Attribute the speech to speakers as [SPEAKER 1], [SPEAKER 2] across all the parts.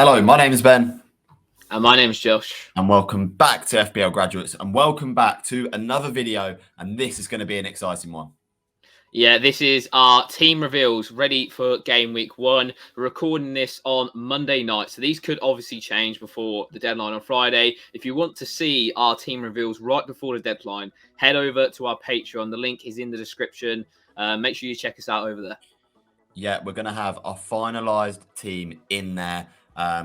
[SPEAKER 1] Hello, my name is Ben.
[SPEAKER 2] And my name is Josh.
[SPEAKER 1] And welcome back to FPL Graduates. And welcome back to another video. And this is going to be an exciting one.
[SPEAKER 2] Yeah, this is our team reveals ready for game week 1. We're recording this on Monday night. So these could obviously change before the deadline on Friday. If you want to see our team reveals right before the deadline, head over to our Patreon. The link is in the description. Make sure you check us out over there.
[SPEAKER 1] Yeah, we're going to have our finalised team in there.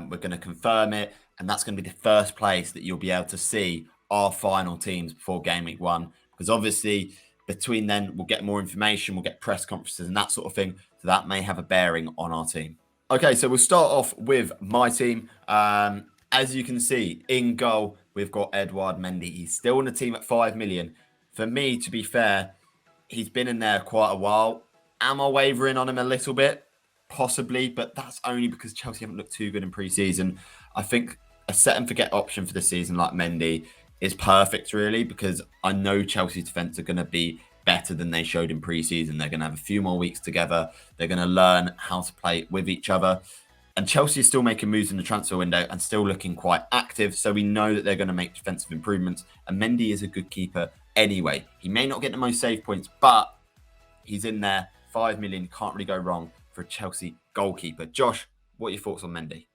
[SPEAKER 1] We're going to confirm it. And that's going to be the first place that you'll be able to see our final teams before game week 1. Because obviously, between then, we'll get more information. We'll get press conferences and that sort of thing. So that may have a bearing on our team. Okay, so we'll start off with my team. As you can see, in goal, we've got Edouard Mendy. He's still in the team at 5 million. For me, to be fair, he's been in there quite a while. Am I wavering on him a little bit? Possibly, but that's only because Chelsea haven't looked too good in pre-season. I think a set and forget option for the season like Mendy is perfect, really, because I know Chelsea's defence are going to be better than they showed in pre-season. They're going to have a few more weeks together. They're going to learn how to play with each other. And Chelsea is still making moves in the transfer window and still looking quite active. So we know that they're going to make defensive improvements. And Mendy is a good keeper anyway. He may not get the most save points, but he's in there. 5 million, can't really go wrong for a Chelsea goalkeeper. Josh, what are your thoughts on Mendy?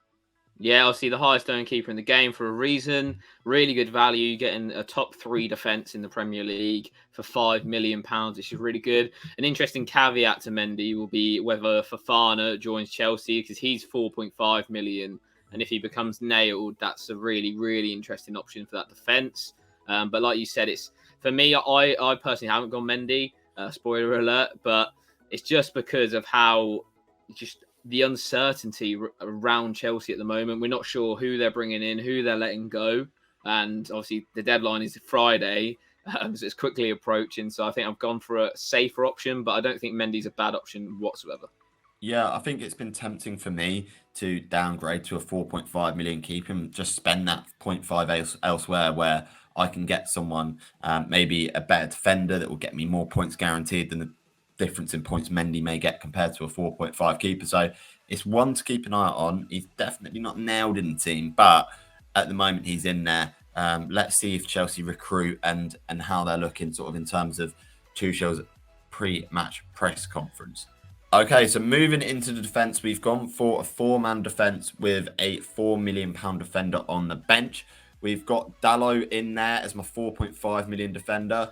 [SPEAKER 2] Yeah, obviously the highest earned keeper in the game for a reason. Really good value, getting a top 3 defence in the Premier League for £5 million, which is really good. An interesting caveat to Mendy will be whether Fofana joins Chelsea, because he's 4.5 million. And if he becomes nailed, that's a really, really interesting option for that defence. But like you said, it's for me, I personally haven't gone Mendy, spoiler alert, but it's just because of how just the uncertainty around Chelsea at the moment. We're not sure who they're bringing in, who they're letting go. And obviously the deadline is Friday, so it's quickly approaching. So I think I've gone for a safer option, but I don't think Mendy's a bad option whatsoever.
[SPEAKER 1] Yeah, I think it's been tempting for me to downgrade to a 4.5 million keeper and just spend that 0.5 elsewhere where I can get someone, maybe a better defender that will get me more points guaranteed than the difference in points Mendy may get compared to a 4.5 keeper. So it's one to keep an eye on. He's definitely not nailed in the team, but at the moment he's in there. Let's see if Chelsea recruit and how they're looking sort of in terms of Tuchel's pre-match press conference. Okay, so moving into the defence, we've gone for a 4-man defence with a £4 million defender on the bench. We've got Dalot in there as my 4.5 million defender.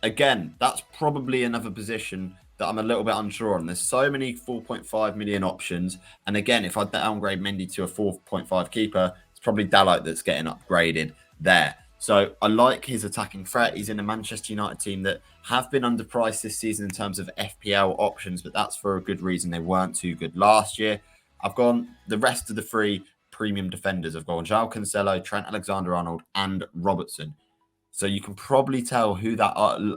[SPEAKER 1] Again, that's probably another position that I'm a little bit unsure on. There's so many 4.5 million options. And again, if I downgrade Mendy to a 4.5 keeper, it's probably Dalot that's getting upgraded there. So I like his attacking threat. He's in a Manchester United team that have been underpriced this season in terms of FPL options, but that's for a good reason. They weren't too good last year. I've gone the rest of the 3 premium defenders. I've gone João Cancelo, Trent Alexander-Arnold, and Robertson. So you can probably tell who that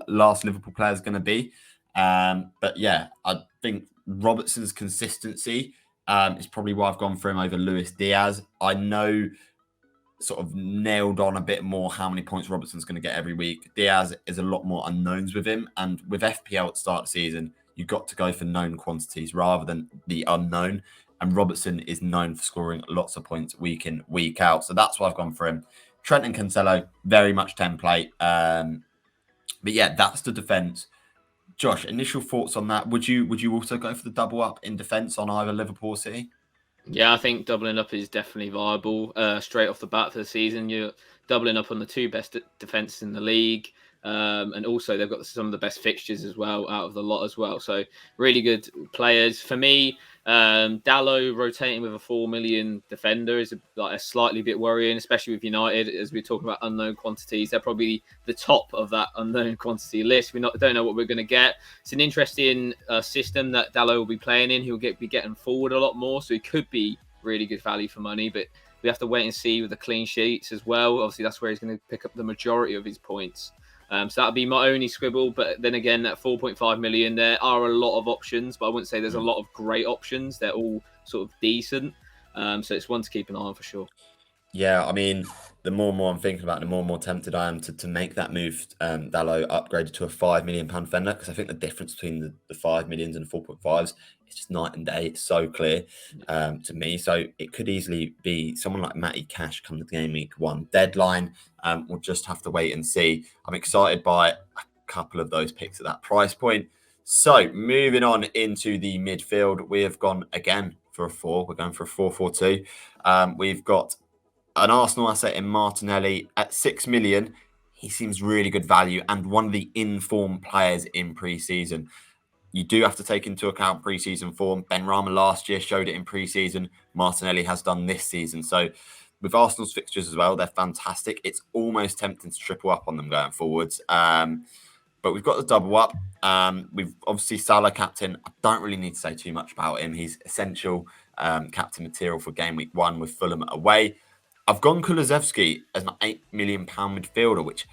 [SPEAKER 1] last Liverpool player is going to be. But yeah, I think Robertson's consistency is probably why I've gone for him over Luis Diaz. I know sort of nailed on a bit more how many points Robertson's going to get every week. Diaz is a lot more unknowns with him. And with FPL at the start of the season, you've got to go for known quantities rather than the unknown. And Robertson is known for scoring lots of points week in, week out. So that's why I've gone for him. Trent and Cancelo, very much template. But yeah, that's the defence. Josh, initial thoughts on that? Would you also go for the double up in defence on either Liverpool or City?
[SPEAKER 2] Yeah, I think doubling up is definitely viable. Straight off the bat for the season, you're doubling up on the 2 best defences in the league. And also they've got some of the best fixtures as well out of the lot as well. So really good players. For me, Dalot rotating with a 4 million defender is a slightly bit worrying, especially with United. As we're talking about unknown quantities, they're probably the top of that unknown quantity list. We don't know what we're going to get. It's an interesting system that Dalot will be playing in. He'll be getting forward a lot more, so he could be really good value for money. But we have to wait and see with the clean sheets as well. Obviously, that's where he's going to pick up the majority of his points. So that'll be my only squibble. But then again, at 4.5 million, there are a lot of options, but I wouldn't say there's a lot of great options. They're all sort of decent. So it's one to keep an eye on for sure.
[SPEAKER 1] Yeah, I mean, the more and more I'm thinking about it, the more and more tempted I am to make that move, Dalot upgraded to a £5 million defender, because I think the difference between the 5 millions and the 4.5s it's just night and day. It's so clear to me. So it could easily be someone like Matty Cash come the game week 1 deadline. We'll just have to wait and see. I'm excited by a couple of those picks at that price point. So moving on into the midfield, we have gone again for a 4. We're going for a 4-4-2. We've got an Arsenal asset in Martinelli at 6 million. He seems really good value and one of the in-form players in pre-season. You do have to take into account pre-season form. Benrahma last year showed it in pre-season. Martinelli has done this season. So with Arsenal's fixtures as well, they're fantastic. It's almost tempting to triple up on them going forwards. But we've got the double up. We've obviously Salah captain. I don't really need to say too much about him. He's essential captain material for game week 1 with Fulham away. I've gone Kulusevski as an £8 million midfielder, which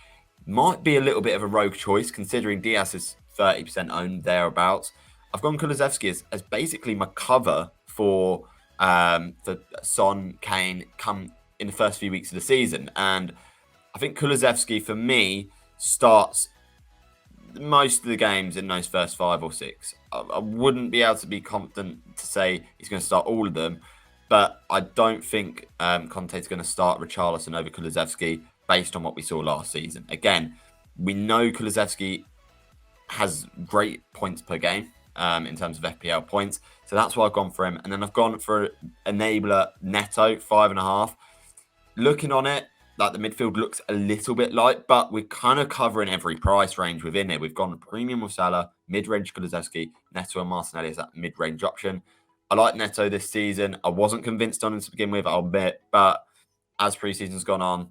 [SPEAKER 1] might be a little bit of a rogue choice considering Diaz is 30% owned thereabouts. I've gone Kulusevski as basically my cover for Son, Kane come in the first few weeks of the season. And I think Kulusevski, for me, starts most of the games in those first 5 or 6. I wouldn't be able to be confident to say he's going to start all of them, but I don't think Conte's going to start Richarlison over Kulusevski based on what we saw last season. Again, we know Kulusevski has great points per game in terms of FPL points, so that's why I've gone for him. And then I've gone for enabler Neto 5.5. Looking on it, like the midfield looks a little bit light, but we're kind of covering every price range within it. We've gone premium with Salah, mid-range Kulusevski, Neto and Martinelli is that mid-range option. I like Neto this season. I wasn't convinced on him to begin with, I'll admit, but as pre-season's gone on,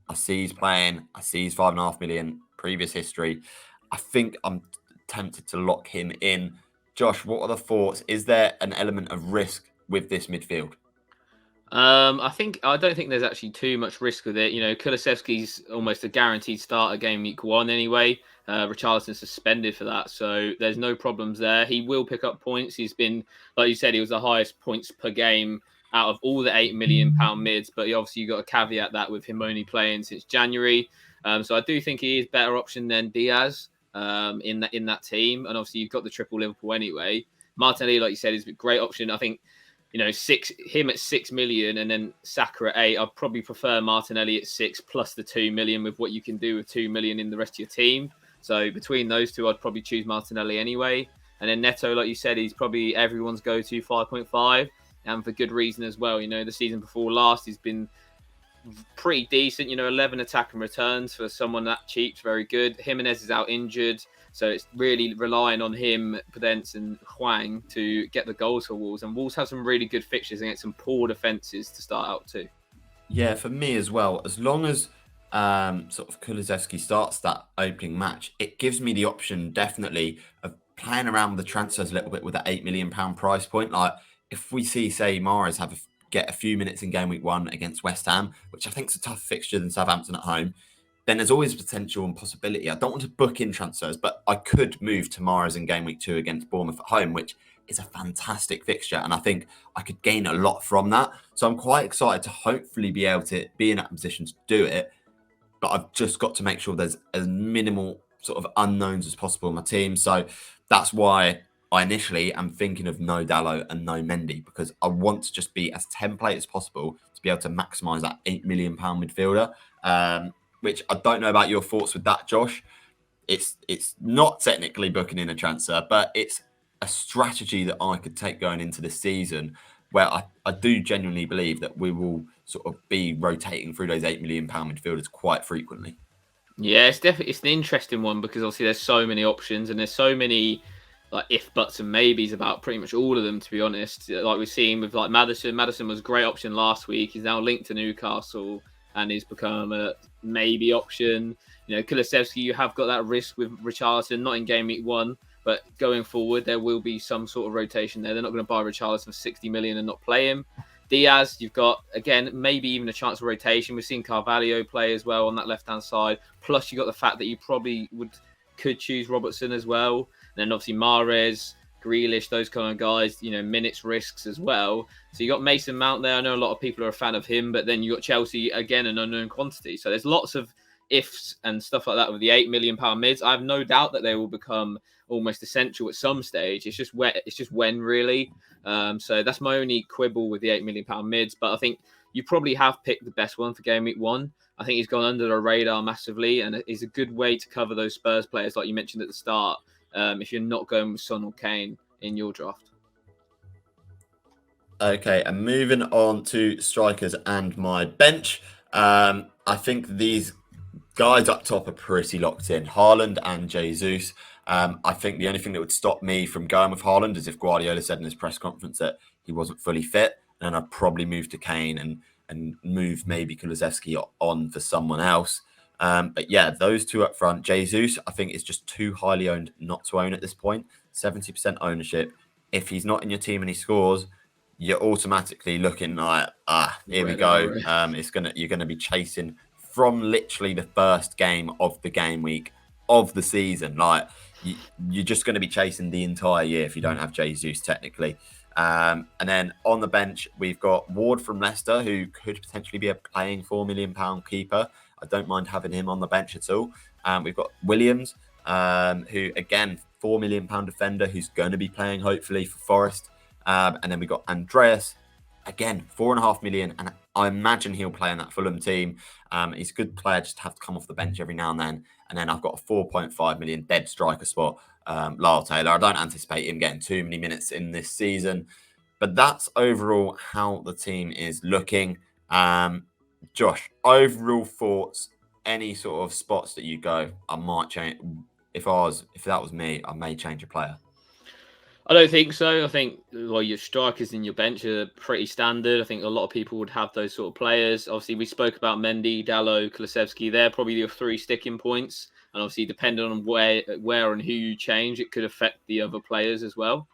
[SPEAKER 1] I see he's playing. I see he's 5.5 million previous history. I think I'm tempted to lock him in. Josh, what are the thoughts? Is there an element of risk with this midfield?
[SPEAKER 2] I don't think there's actually too much risk with it. You know, Kulusevski's almost a guaranteed start at game week 1 anyway. Richarlison's suspended for that, so there's no problems there. He will pick up points. He's been, like you said, he was the highest points per game out of all the £8 million mids, but obviously you got to caveat that with him only playing since January. So I do think he is a better option than Diaz in that team, and obviously you've got the triple Liverpool anyway. Martinelli, like you said, is a great option. I think, you know, him at 6 million and then Saka at 8. I'd probably prefer Martinelli at 6 plus the 2 million with what you can do with 2 million in the rest of your team. So between those two, I'd probably choose Martinelli anyway. And then Neto, like you said, he's probably everyone's go-to 5.5, and for good reason as well. You know, the season before last, he's been pretty decent. You know, 11 attack and returns for someone that cheap's very good. Jimenez is out injured, so it's really relying on him, Podence and Hwang to get the goals for Wolves. And Wolves have some really good fixtures against some poor defences to start out too.
[SPEAKER 1] Yeah, for me as well. As long as sort of Kulusevski starts that opening match, it gives me the option definitely of playing around with the transfers a little bit with that £8 million price point. Like if we see, say, Mahrez get a few minutes in game week 1 against West Ham, which I think is a tougher fixture than Southampton at home, then there's always potential and possibility. I don't want to book in transfers, but I could move to Mahrez in game week 2 against Bournemouth at home, which is a fantastic fixture. And I think I could gain a lot from that. So I'm quite excited to hopefully be able to be in that position to do it. But I've just got to make sure there's as minimal sort of unknowns as possible in my team. So that's why I initially am thinking of no Dalot and no Mendy, because I want to just be as template as possible to be able to maximise that £8 million midfielder. Which I don't know about your thoughts with that, Josh. It's not technically booking in a transfer, but it's a strategy that I could take going into this season, where I do genuinely believe that we will sort of be rotating through those £8 million midfielders quite frequently.
[SPEAKER 2] Yeah, it's an interesting one, because obviously there's so many options and there's so many like if, buts and maybes about pretty much all of them, to be honest. Like we've seen with like Maddison. Maddison was a great option last week. He's now linked to Newcastle and he's become a maybe option. You know, Kulusevski, you have got that risk with Richarlison, not in game week 1, but going forward, there will be some sort of rotation there. They're not going to buy Richarlison for 60 million and not play him. Diaz, you've got, again, maybe even a chance of rotation. We've seen Carvalho play as well on that left-hand side. Plus, you've got the fact that you probably could choose Robertson as well. And then obviously Mahrez, Grealish, those kind of guys, you know, minutes risks as well. So you got Mason Mount there. I know a lot of people are a fan of him, but then you got Chelsea, again, an unknown quantity. So there's lots of ifs and stuff like that with the £8 million mids. I have no doubt that they will become almost essential at some stage. It's just when really. So that's my only quibble with the £8 million mids. But I think you probably have picked the best one for Game Week 1. I think he's gone under the radar massively, and is a good way to cover those Spurs players, like you mentioned at the start, if you're not going with Son or Kane in your draft.
[SPEAKER 1] Okay, and moving on to strikers and my bench. I think these guys up top are pretty locked in. Haaland and Jesus. I think the only thing that would stop me from going with Haaland is if Guardiola said in his press conference that he wasn't fully fit, then I'd probably move to Kane and move maybe Kulusevski on for someone else. But yeah, those two up front. Jesus, I think, is just too highly owned not to own at this point. 70% ownership. If he's not in your team and he scores, you're automatically looking like, here we go. You're gonna be chasing from literally the first game of the game week of the season. Like you're just going to be chasing the entire year if you don't have Jesus technically. And then on the bench, we've got Ward from Leicester, who could potentially be a playing £4 million keeper. I don't mind having him on the bench at all. We've got Williams, who again, £4 million defender, who's going to be playing hopefully for Forest. And then we've got Andreas, again, £4.5 million, and I imagine he'll play in that Fulham team. He's a good player, just have to come off the bench every now and then. And then I've got a £4.5 million dead striker spot, Lyle Taylor. I don't anticipate him getting too many minutes in this season, but that's overall how the team is looking. Josh, overall thoughts, any sort of spots that you go, I might change. If that was me, I may change a player.
[SPEAKER 2] I don't think so. I think your strikers in your bench are pretty standard. I think a lot of people would have those sort of players. Obviously, we spoke about Mendy, Dalot, Kulusevski. They're probably your 3 sticking points. And obviously, depending on where and who you change, it could affect the other players as well.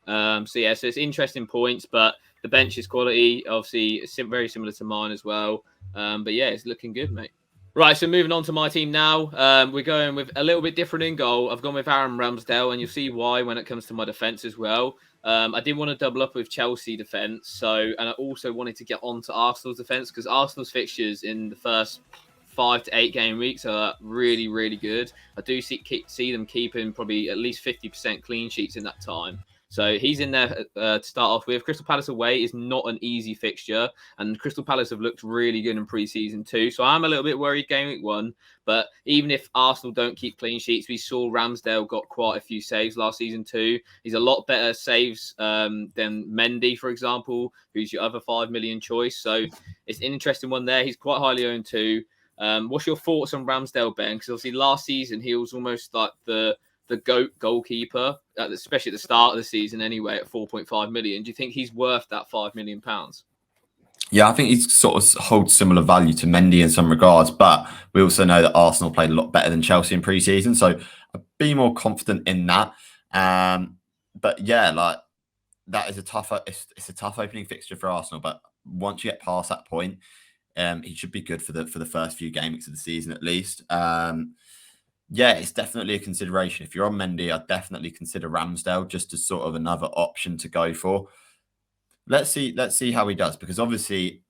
[SPEAKER 2] So it's interesting points, but the bench is quality. Obviously, very similar to mine as well. But yeah, it's looking good, mate. Right, so moving on to my team now. We're going with a little bit different in goal. I've gone with Aaron Ramsdale, and you'll see why when it comes to my defence as well. I did want to double up with Chelsea defence, and I also wanted to get onto Arsenal's defence because Arsenal's fixtures in the first 5 to 8 game weeks are really, really good. I do see them keeping probably at least 50% clean sheets in that time. So he's in there to start off with. Crystal Palace away is not an easy fixture, and Crystal Palace have looked really good in pre-season too. So I'm a little bit worried game week 1. But even if Arsenal don't keep clean sheets, we saw Ramsdale got quite a few saves last season too. He's a lot better saves than Mendy, for example, who's your other £5 million choice. So it's an interesting one there. He's quite highly owned too. What's your thoughts on Ramsdale, Ben? Because obviously last season he was almost like the GOAT goalkeeper, especially at the start of the season anyway, at 4.5 million. Do you think he's worth that £5 million?
[SPEAKER 1] Yeah, I think he's sort of holds similar value to Mendy in some regards, but we also know that Arsenal played a lot better than Chelsea in pre-season, so I'd be more confident in that. But yeah, like that is it's a tough opening fixture for Arsenal, but once you get past that point, he should be good for the first few games of the season at least. Yeah, it's definitely a consideration. If you're on Mendy, I'd definitely consider Ramsdale just as sort of another option to go for. Let's see how he does, because obviously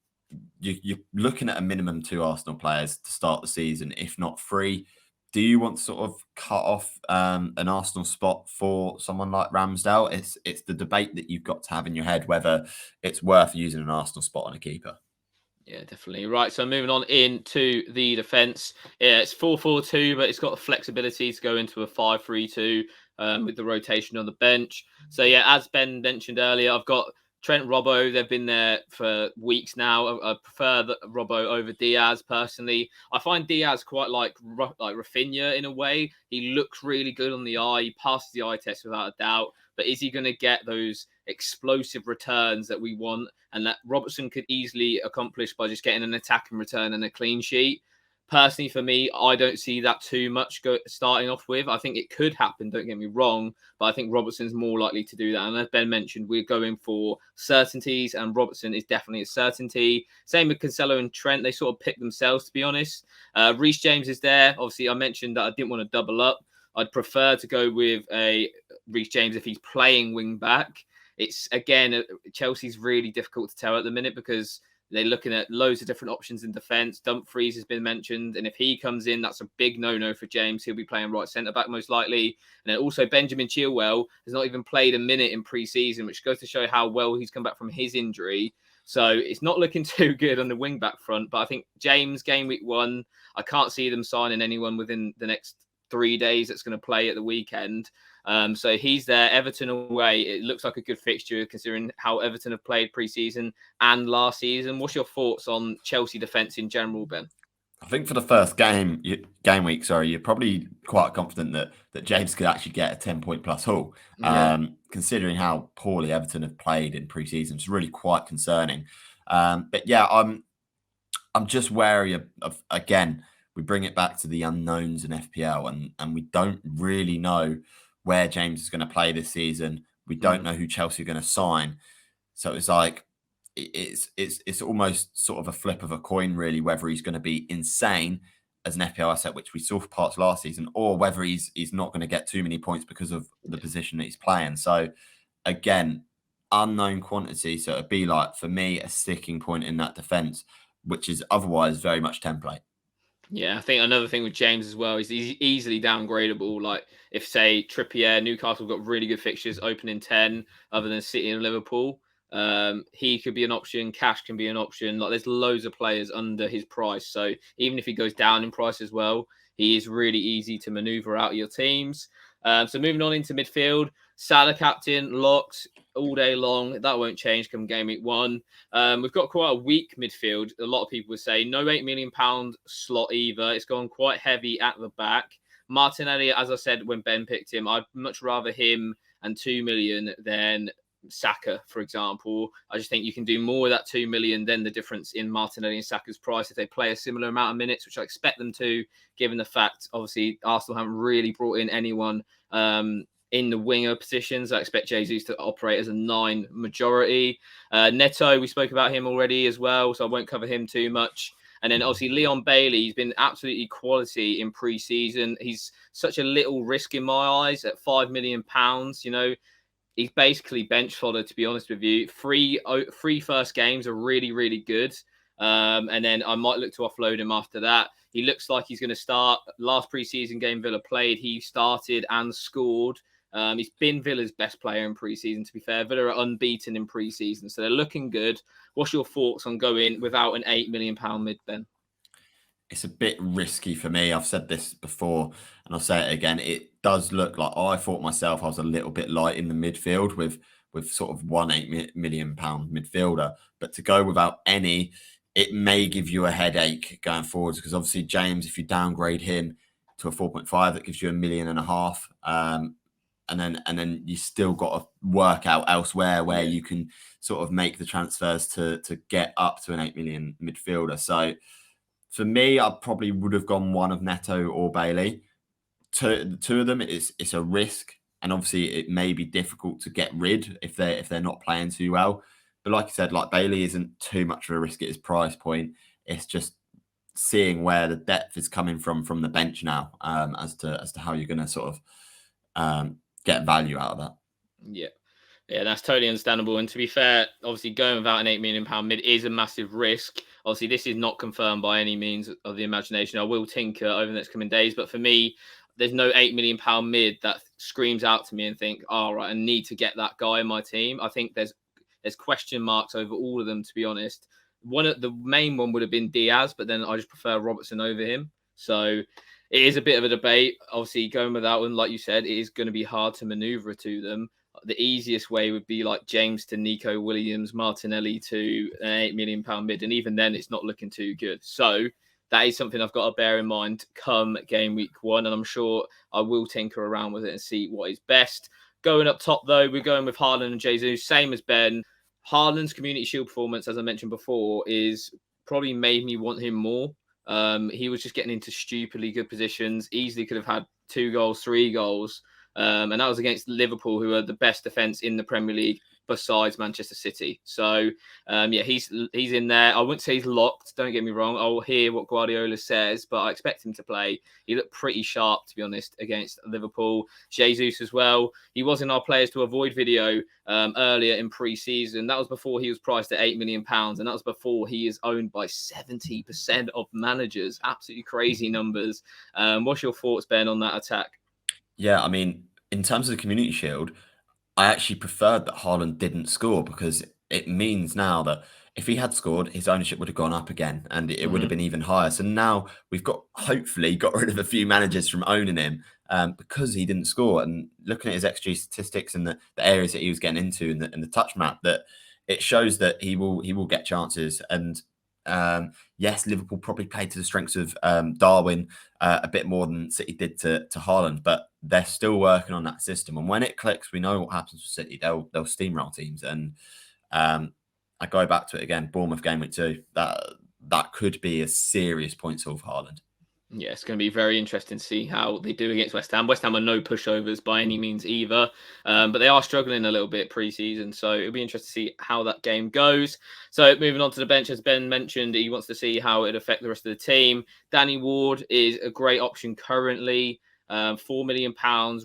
[SPEAKER 1] you're looking at a minimum 2 Arsenal players to start the season, if not 3. Do you want to sort of cut off an Arsenal spot for someone like Ramsdale? It's the debate that you've got to have in your head whether it's worth using an Arsenal spot on a keeper.
[SPEAKER 2] Yeah, definitely. Right, so moving on into the defence. Yeah, it's 4-4-2, but it's got the flexibility to go into a 5-3-2 with the rotation on the bench. So yeah, as Ben mentioned earlier, I've got Trent, Robbo. They've been there for weeks now. I prefer Robbo over Diaz personally. I find Diaz quite like Rafinha in a way. He looks really good on the eye. He passes the eye test without a doubt. But is he going to get those explosive returns that we want and that Robertson could easily accomplish by just getting an attacking return and a clean sheet? Personally, for me, I don't see that too much starting off with. I think it could happen, don't get me wrong, but I think Robertson's more likely to do that. And as Ben mentioned, we're going for certainties, and Robertson is definitely a certainty. Same with Cancelo and Trent. They sort of pick themselves, to be honest. Reece James is there. Obviously, I mentioned that I didn't want to double up. I'd prefer to go with a Reece James if he's playing wing back. It's, again, Chelsea's really difficult to tell at the minute because They're looking at loads of different options in defence. Dumfries has been mentioned, and if he comes in, that's a big no-no for James. He'll be playing right centre-back most likely. And then also Benjamin Chilwell has not even played a minute in pre-season, which goes to show how well he's come back from his injury. So it's not looking too good on the wing-back front. But I think James, game week 1, I can't see them signing anyone within the next 3 days that's going to play at the weekend. So he's there. Everton away. It looks like a good fixture considering how Everton have played pre-season and last season. What's your thoughts on Chelsea defence in general, Ben?
[SPEAKER 1] I think for the first game week, you're probably quite confident that James could actually get a 10-point plus haul. Considering how poorly Everton have played in pre-season, it's really quite concerning. But yeah, I'm just wary of again, we bring it back to the unknowns in FPL, and we don't really know where James is going to play this season. We don't know who Chelsea are going to sign. So it's like it's almost sort of a flip of a coin, really, whether he's going to be insane as an FPL asset, which we saw for parts last season, or whether he's not going to get too many points because of the position that he's playing. So again, unknown quantity. So it'd be like, for me, a sticking point in that defence, which is otherwise very much template.
[SPEAKER 2] Yeah, I think another thing with James as well is he's easily downgradable. Like if, say, Trippier, Newcastle got really good fixtures, opening 10, other than City and Liverpool. He could be an option. Cash can be an option. Like there's loads of players under his price. So even if he goes down in price as well, he is really easy to maneuver out of your teams. So moving on into midfield, Salah captain, locked all day long. That won't change come game week 1. We've got quite a weak midfield. A lot of people would say no £8 million slot either. It's gone quite heavy at the back. Martinelli, as I said when Ben picked him, I'd much rather him and 2 million than Saka, for example. I just think you can do more with that 2 million than the difference in Martinelli and Saka's price if they play a similar amount of minutes, which I expect them to, given the fact, obviously, Arsenal haven't really brought in anyone in the winger positions. I expect Jesus to operate as a 9 majority. Neto, we spoke about him already as well, so I won't cover him too much. And then obviously Leon Bailey, he's been absolutely quality in pre-season. He's such a little risk in my eyes at £5 million. You know, he's basically bench fodder, to be honest with you. Three first games are really, really good. And then I might look to offload him after that. He looks like he's going to start. Last pre-season game Villa played, he started and scored. He's been Villa's best player in pre-season, to be fair. Villa are unbeaten in pre-season, so they're looking good. What's your thoughts on going without an £8 million mid, Ben?
[SPEAKER 1] It's a bit risky for me. I've said this before and I'll say it again. It does look like, I thought myself I was a little bit light in the midfield with sort of one £8 million midfielder. But to go without any, it may give you a headache going forwards, because obviously James, if you downgrade him to a 4.5, that gives you £1.5 million. And then you still got to work out elsewhere where you can sort of make the transfers to get up to an 8 million midfielder. So for me, I probably would have gone one of Neto or Bailey. The two of them, it's a risk, and obviously it may be difficult to get rid if they're not playing too well. But like I said, like Bailey isn't too much of a risk at his price point. It's just seeing where the depth is coming from the bench now, as to how you're going to sort of get value out of that.
[SPEAKER 2] Yeah, that's totally understandable. And to be fair, obviously going without an £8 million mid is a massive risk. Obviously, this is not confirmed by any means of the imagination. I will tinker over the next coming days. But for me, there's no £8 million mid that screams out to me and think, all right, I need to get that guy in my team. I think there's question marks over all of them, to be honest. The main one would have been Diaz, but then I just prefer Robertson over him. So it is a bit of a debate. Obviously, going without one, like you said, it is going to be hard to maneuver to them. The easiest way would be like James to Nico Williams, Martinelli to an £8 million mid. And even then, it's not looking too good. So that is something I've got to bear in mind come game week 1. And I'm sure I will tinker around with it and see what is best. Going up top, though, we're going with Haaland and Jesus. Same as Ben. Haaland's Community Shield performance, as I mentioned before, is probably made me want him more. He was just getting into stupidly good positions. Easily could have had 2 goals, 3 goals. And that was against Liverpool, who are the best defence in the Premier League, besides Manchester City. So yeah, he's in there. I wouldn't say he's locked. Don't get me wrong. I'll hear what Guardiola says, but I expect him to play. He looked pretty sharp, to be honest, against Liverpool. Jesus as well. He was in our players to avoid video earlier in pre-season. That was before he was priced at £8 million, and that was before he is owned by 70% of managers. Absolutely crazy numbers. What's your thoughts, Ben, on that attack?
[SPEAKER 1] Yeah, I mean, in terms of the Community Shield, I actually preferred that Haaland didn't score because it means now that if he had scored, his ownership would have gone up again and it would have been even higher. So now we've hopefully got rid of a few managers from owning him because he didn't score. And looking at his XG statistics and the areas that he was getting into and the touch map, that it shows that he will get chances. And yes, Liverpool probably played to the strengths of Darwin a bit more than City did to Haaland, but they're still working on that system. And when it clicks, we know what happens with City. They'll steamroll teams. And I go back to it again. Bournemouth Gameweek 2. That could be a serious point for Haaland.
[SPEAKER 2] Yeah, it's going to be very interesting to see how they do against West Ham. West Ham are no pushovers by any means either, but they are struggling a little bit pre-season, so it'll be interesting to see how that game goes. So moving on to the bench, as Ben mentioned, he wants to see how it affect the rest of the team. Danny Ward is a great option currently, £4 million.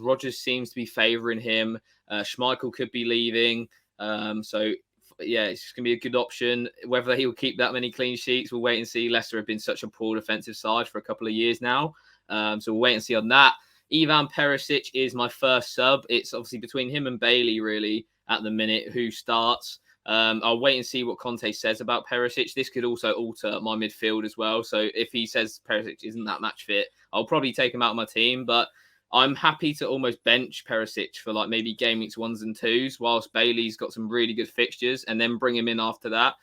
[SPEAKER 2] Rodgers seems to be favouring him. Schmeichel could be leaving, so yeah, it's just going to be a good option. Whether he will keep that many clean sheets, we'll wait and see. Leicester have been such a poor defensive side for a couple of years now. So we'll wait and see on that. Ivan Perisic is my first sub. It's obviously between him and Bailey, really, at the minute, who starts. I'll wait and see what Conte says about Perisic. This could also alter my midfield as well. So if he says Perisic isn't that match fit, I'll probably take him out of my team. But I'm happy to almost bench Perisic for like maybe game weeks 1s and 2s, whilst Bailey's got some really good fixtures, and then bring him in after that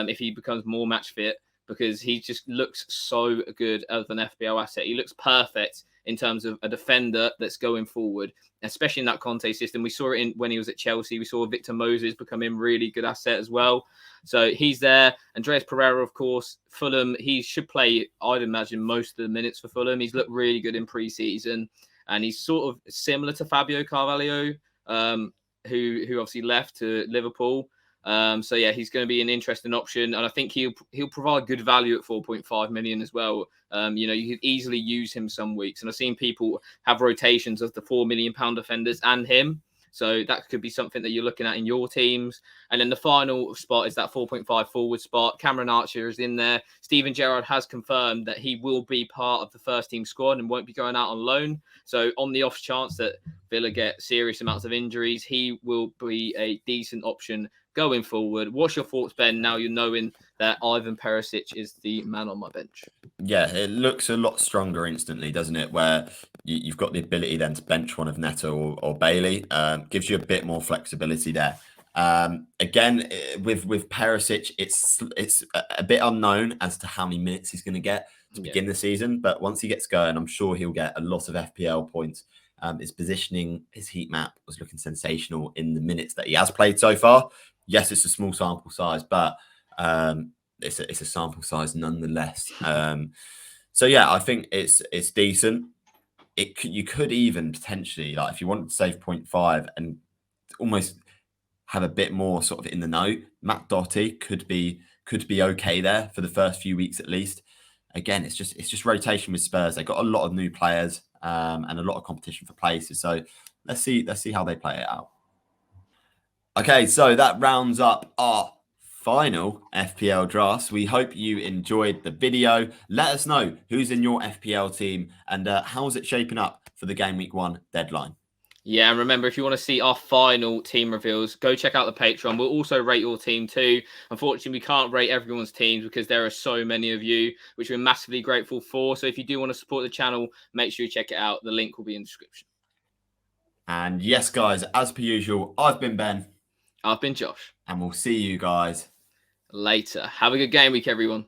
[SPEAKER 2] if he becomes more match fit, because he just looks so good as an FPL asset. He looks perfect in terms of a defender that's going forward, especially in that Conte system. We saw it when he was at Chelsea. We saw Victor Moses becoming really good asset as well. So he's there. Andreas Pereira, of course, Fulham, he should play, I'd imagine, most of the minutes for Fulham. He's looked really good in pre-season. And he's sort of similar to Fabio Carvalho, who obviously left to Liverpool. So yeah, he's going to be an interesting option, and I think he'll provide good value at 4.5 million as well. You could easily use him some weeks, and I've seen people have rotations of the £4 million defenders and him. So that could be something that you're looking at in your teams. And then the final spot is that 4.5 forward spot. Cameron Archer is in there. Steven Gerrard has confirmed that he will be part of the first team squad and won't be going out on loan. So on the off chance that Villa get serious amounts of injuries, he will be a decent option going forward. What's your thoughts, Ben, now you're knowing that Ivan Perisic is the man on my bench?
[SPEAKER 1] Yeah, it looks a lot stronger instantly, doesn't it? Where you've got the ability then to bench one of Neto or Bailey. Gives you a bit more flexibility there. Again, with Perisic, it's a bit unknown as to how many minutes he's going to get to begin the season. But once he gets going, I'm sure he'll get a lot of FPL points. His positioning, his heat map was looking sensational in the minutes that he has played so far. Yes, it's a small sample size, but it's a sample size nonetheless. So yeah, I think it's decent. You could even potentially, like, if you wanted to save 0.5 and almost have a bit more sort of in the know, Matt Doherty could be okay there for the first few weeks at least. Again, it's just rotation with Spurs. They've got a lot of new players and a lot of competition for places. So let's see how they play it out. Okay, so that rounds up our final FPL drafts. We hope you enjoyed the video. Let us know who's in your FPL team and how's it shaping up for the Game Week 1 deadline.
[SPEAKER 2] Yeah, and remember, if you want to see our final team reveals, go check out the Patreon. We'll also rate your team too. Unfortunately, we can't rate everyone's teams because there are so many of you, which we're massively grateful for. So if you do want to support the channel, make sure you check it out. The link will be in the description.
[SPEAKER 1] And yes, guys, as per usual, I've been Ben.
[SPEAKER 2] I've been Josh.
[SPEAKER 1] And we'll see you guys
[SPEAKER 2] later. Have a good game week, everyone.